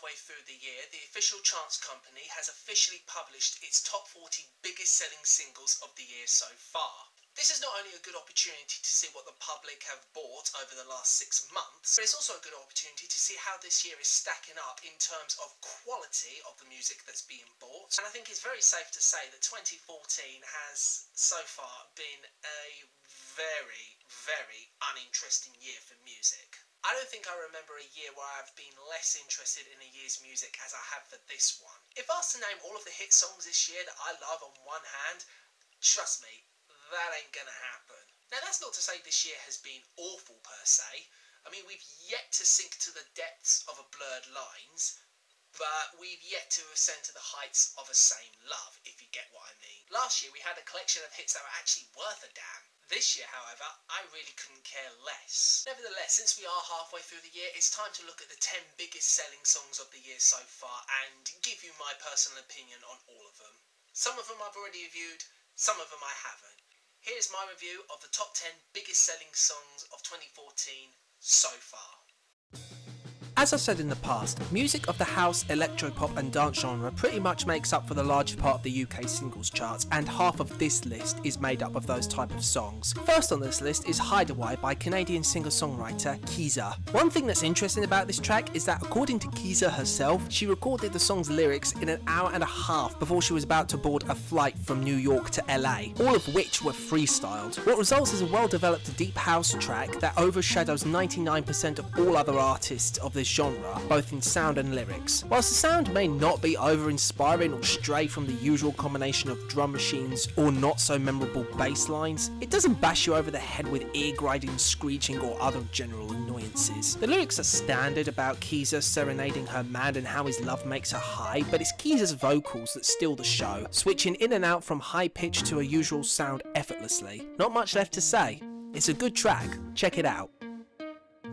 halfway through the year, the official charts company has officially published its top 40 biggest selling singles of the year so far. This is not only a good opportunity to see what the public have bought over the last 6 months, but it's also a good opportunity to see how this year is stacking up in terms of quality of the music that's being bought. And I think it's very safe to say that 2014 has so far been a very, very uninteresting year for music. I don't think I remember a year where I've been less interested in a year's music as I have for this one. If asked to name all of the hit songs this year that I love on one hand, trust me, that ain't gonna happen. Now that's not to say this year has been awful per se. I mean, we've yet to sink to the depths of a Blurred Lines, but we've yet to ascend to the heights of a Same Love, if you get what I mean. Last year we had a collection of hits that were actually worth a damn. This year, however, I really couldn't care less. Nevertheless, since we are halfway through the year, it's time to look at the 10 biggest selling songs of the year so far and give you my personal opinion on all of them. Some of them I've already reviewed, some of them I haven't. Here's my review of the top 10 biggest selling songs of 2014 so far. As I've said in the past, music of the house, electropop and dance genre pretty much makes up for the large part of the UK singles charts, and half of this list is made up of those type of songs. First on this list is Hideaway by Canadian singer-songwriter Kiza. One thing that's interesting about this track is that according to Kiza herself, she recorded the song's lyrics in an hour and a half before she was about to board a flight from New York to LA, all of which were freestyled. What results is a well-developed deep house track that overshadows 99% of all other artists of this genre, both in sound and lyrics. Whilst the sound may not be over-inspiring or stray from the usual combination of drum machines or not so memorable bass lines, it doesn't bash you over the head with ear-grinding screeching or other general annoyances. The lyrics are standard about Kiza serenading her man and how his love makes her high, but it's Kiza's vocals that steal the show, switching in and out from high pitch to a usual sound effortlessly. Not much left to say. It's a good track, check it out.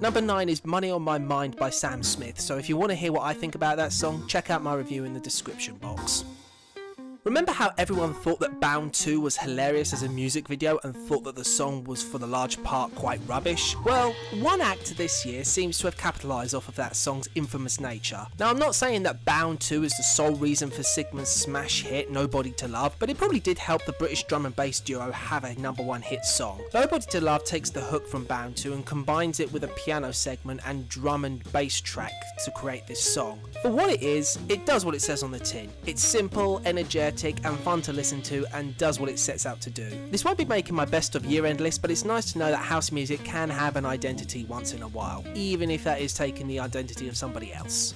Number 9 is Money on My Mind by Sam Smith, so if you want to hear what I think about that song, check out my review in the description box. Remember how everyone thought that Bound 2 was hilarious as a music video and thought that the song was for the large part quite rubbish? Well, one act this year seems to have capitalised off of that song's infamous nature. Now I'm not saying that Bound 2 is the sole reason for Sigma's smash hit Nobody to Love, but it probably did help the British drum and bass duo have a #1 hit song. Nobody to Love takes the hook from Bound 2 and combines it with a piano segment and drum and bass track to create this song. For what it is, it does what it says on the tin. It's simple, energetic and fun to listen to and does what it sets out to do. This won't be making my best of year-end list, but it's nice to know that house music can have an identity once in a while, even if that is taking the identity of somebody else.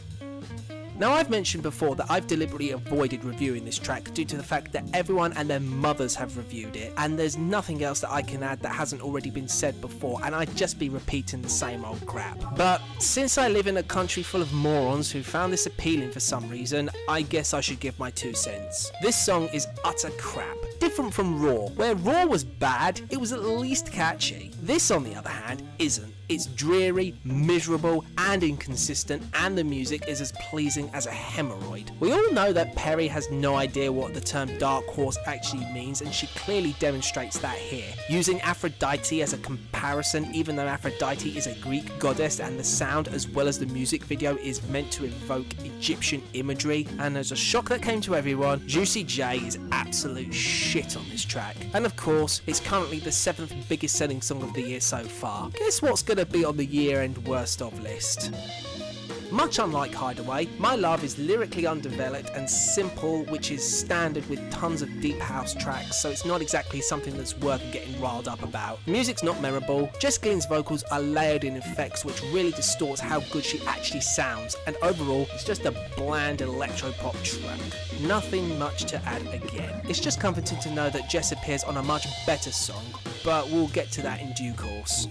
Now I've mentioned before that I've deliberately avoided reviewing this track due to the fact that everyone and their mothers have reviewed it, and there's nothing else that I can add that hasn't already been said before, and I'd just be repeating the same old crap. But since I live in a country full of morons who found this appealing for some reason, I guess I should give my 2 cents. This song is utter crap. Different from Raw. Where Raw was bad, it was at least catchy. This on the other hand isn't. It's dreary, miserable and inconsistent, and the music is as pleasing as a hemorrhoid. We all know that Perry has no idea what the term dark horse actually means, and she clearly demonstrates that here, using Aphrodite as a comparison even though Aphrodite is a Greek goddess and the sound as well as the music video is meant to evoke Egyptian imagery. And as a shock that came to everyone, Juicy J is absolute shit on this track. And of course, it's currently the 7th biggest selling song of the year so far. Guess what's gonna be on the year-end worst of list? Much unlike Hideaway, My Love is lyrically undeveloped and simple, which is standard with tons of deep house tracks, so it's not exactly something that's worth getting riled up about. The music's not memorable, Jess Glynn's vocals are layered in effects which really distorts how good she actually sounds, and overall it's just a bland electropop track. Nothing much to add again. It's just comforting to know that Jess appears on a much better song, but we'll get to that in due course.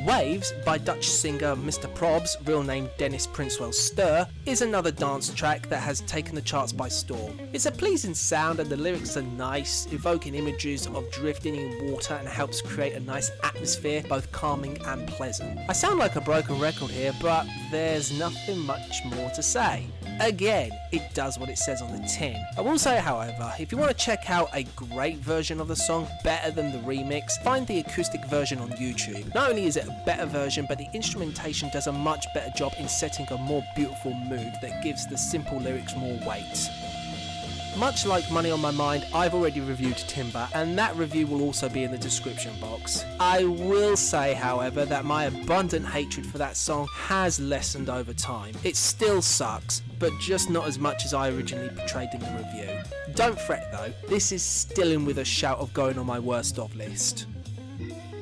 Waves by Dutch singer Mr. Probs, real name Dennis Princewell Stir, is another dance track that has taken the charts by storm. It's a pleasing sound and the lyrics are nice, evoking images of drifting in water and helps create a nice atmosphere, both calming and pleasant. I sound like a broken record here, but there's nothing much more to say. Again, it does what it says on the tin. I will say, however, if you want to check out a great version of the song, better than the remix, find the acoustic version on YouTube. Not only only is it a better version, but the instrumentation does a much better job in setting a more beautiful mood that gives the simple lyrics more weight. Much like Money on My Mind, I've already reviewed Timber, and that review will also be in the description box. I will say, however, that my abundant hatred for that song has lessened over time. It still sucks, but just not as much as I originally portrayed in the review. Don't fret though, this is still in with a shout of going on my worst of list.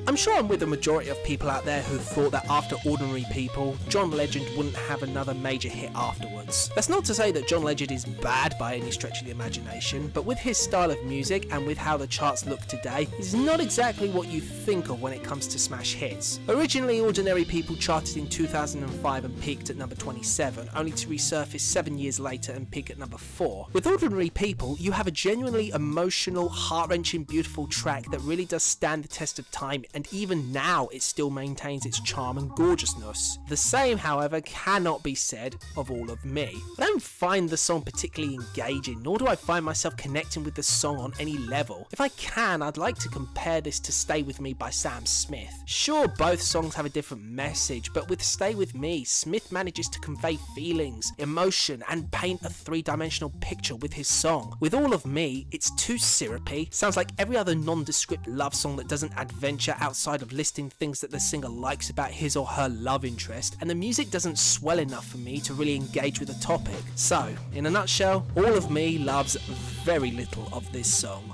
I'm sure I'm with the majority of people out there who thought that after Ordinary People, John Legend wouldn't have another major hit afterwards. That's not to say that John Legend is bad by any stretch of the imagination, but with his style of music and with how the charts look today, he's not exactly what you think of when it comes to smash hits. Originally, Ordinary People charted in 2005 and peaked at number 27, only to resurface 7 years later and peak at number 4. With Ordinary People, you have a genuinely emotional, heart-wrenching, beautiful track that really does stand the test of time, and even now it still maintains its charm and gorgeousness. The same, however, cannot be said of All of Me. I don't find the song particularly engaging, nor do I find myself connecting with the song on any level. If I can, I'd like to compare this to Stay With Me by Sam Smith. Sure, both songs have a different message, but with Stay With Me, Smith manages to convey feelings, emotion, and paint a three-dimensional picture with his song. With All of Me, it's too syrupy, sounds like every other nondescript love song that doesn't adventure outside of listing things that the singer likes about his or her love interest, and the music doesn't swell enough for me to really engage with the topic. So, in a nutshell, All of Me loves very little of this song.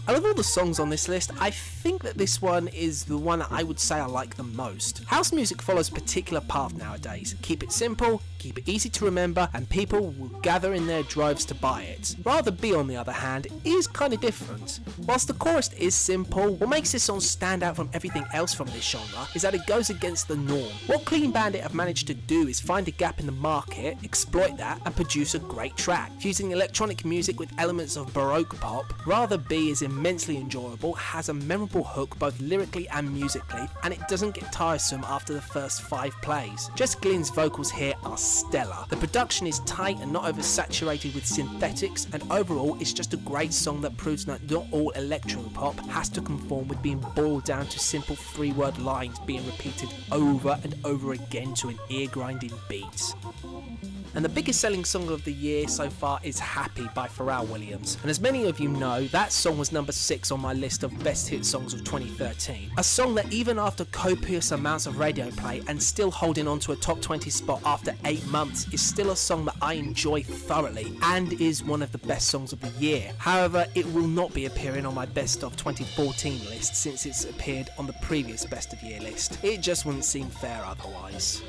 Out of all the songs on this list, I think that this one is the one I would say I like the most. House music follows a particular path nowadays. Keep it simple, keep it easy to remember, and people will gather in their droves to buy it. Rather B, on the other hand, is kind of different. Whilst the chorus is simple, what makes this song stand out from everything else from this genre is that it goes against the norm. What Clean Bandit have managed to do is find a gap in the market, exploit that, and produce a great track. Fusing electronic music with elements of Baroque pop, Rather B is immensely enjoyable, has a memorable hook both lyrically and musically, and it doesn't get tiresome after the first 5 plays. Jess Glynne's vocals here are stellar. The production is tight and not oversaturated with synthetics, and overall it's just a great song that proves that not all electropop has to conform with being boiled down to simple 3-word lines being repeated over and over again to an ear-grinding beat. And the biggest selling song of the year so far is Happy by Pharrell Williams. And as many of you know, that song was number 6 on my list of best hit songs of 2013. A song that even after copious amounts of radio play and still holding on to a top 20 spot after 8 months is still a song that I enjoy thoroughly and is one of the best songs of the year. However, it will not be appearing on my best of 2014 list since it's appeared on the previous best of year list. It just wouldn't seem fair otherwise.